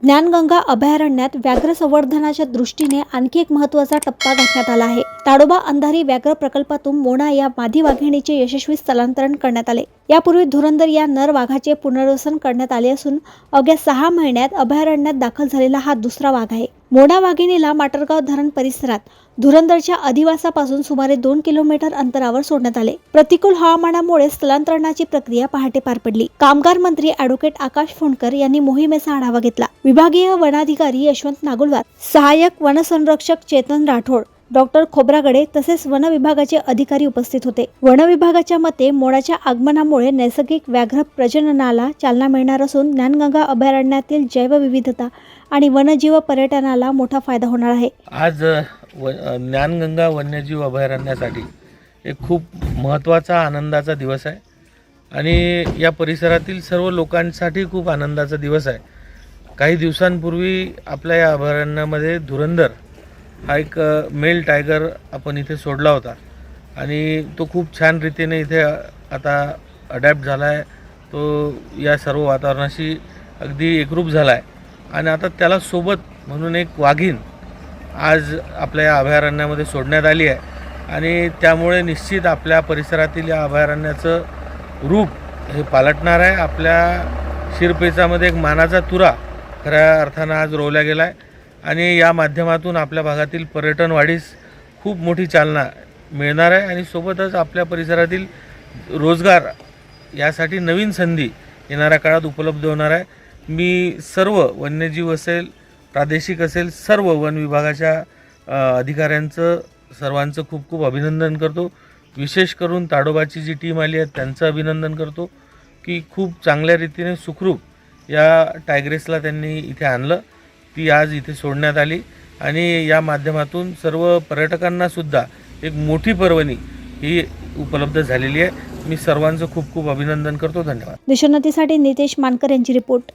ज्ञानगंगा अभयारण्यात व्याघ्र संवर्धनाच्या दृष्टीने आणखी एक महत्त्वाचा टप्पा गाठण्यात आला आहे। ताडोबा अंधारी व्याघ्र प्रकल्पातून मोना या मादी वाघिणीचे यशस्वी स्थलांतरण करण्यात आले। यापूर्वी धुरंधर या नर वाघाचे पुनर्वसन करण्यात आले असून अवघ्या 6 महिन्यात अभयारण्यात दाखल झालेला हा दुसरा वाघ आहे। मोना वाघिणीला माटरगाव धरण परिसरात धुरंधरच्या अधिवासापासून सुमारे 2 किलोमीटर अंतरावर सोडण्यात आले। प्रतिकूल हवामानामुळे स्थलांतरणाची प्रक्रिया पहाटे पार पडली। कामगार मंत्री ॲडव्होकेट आकाश फोंडकर यांनी मोहिमेचा आढावा घेतला। विभागीय वनाधिकारी यशवंत नागुलवार, सहाय्यक वनसंरक्षक चेतन राठोड, डॉक्टर खोब्रागडे तसेच वन विभागाचे अधिकारी उपस्थित होते। वन विभागाच्या मते मोनाच्या आगमनामुळे नैसर्गिक व्याघ्र प्रजननाला चालना मिळणार असून ज्ञानगंगा अभयारण्यातील जैवविविधता आणि वन्यजीव पर्यटनाला मोठा फायदा होणार आहे। आज ज्ञानगंगा वन्यजीव अभयारण्यासाठी एक खूप महत्त्वाचा आनंदाचा दिवस आहे आणि या परिसरातील सर्व लोकांसाठी खूप आनंदाचा दिवस आहे। काही दिवसांपूर्वी आपल्या या अभयारण्यामध्ये धुरंधर हा एक मेल टायगर आपण इथे सोडला होता आणि तो खूप छान रीतीने इथे आता अडॅप्ट झाला आहे। तो या सर्व वातावरणाशी अगदी एकरूप झाला आहे आणि आता त्याला सोबत म्हणून एक वाघीण आज आपल्या या अभयारण्यामध्ये सोडण्यात आली आहे आणि त्यामुळे निश्चित आपल्या परिसरातील या अभयारण्याचं रूप हे पालटणार आहे। आपल्या शिरपेचामध्ये एक मानाचा तुरा खऱ्या अर्थानं आज रोवला गेला आहे आणि या माध्यमातून आपल्या भागातील पर्यटन वाढीस खूप मोठी चालना मिळणार आहे आणि सोबतच आपल्या परिसरातील रोजगार यासाठी नवीन संधी येणाऱ्या काळात उपलब्ध होणार आहे। मी सर्व वन्यजीव असेल, प्रादेशिक असेल, सर्व वन विभागाच्या अधिकाऱ्यांचं सर्वांचं खूप खूप अभिनंदन करतो। विशेष करून ताडोबाची जी टीम आली आहे त्यांचं अभिनंदन करतो की खूप चांगल्या रीतीने सुखरूप या टायग्रेसला त्यांनी इथे आणलं। ती आज इथे सोडण्यात आली आणि या माध्यमातून सर्व पर्यटकांनासुद्धा एक मोठी पर्वणी ही उपलब्ध झालेली आहे। मी सर्वांचं खूप खूप अभिनंदन करतो। धन्यवाद। दिशोन्नतीसाठी नितेश मानकर यांची रिपोर्ट।